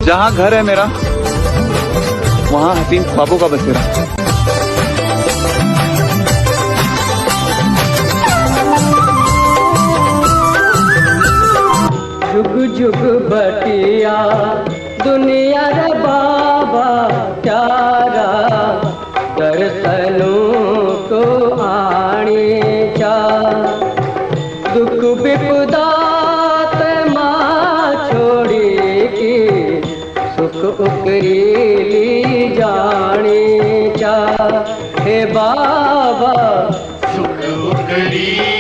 जहाँ घर है मेरा वहाँ हसीन ख्वाबों का बसेरा। जुग जुग बटिया दुनिया रे बाबा प्यारा, दर्शनों को आने जा। दुख विपदा माँ छोड़ी की, सुख उकरीली जाने जा। हे बाबा सुख उकरी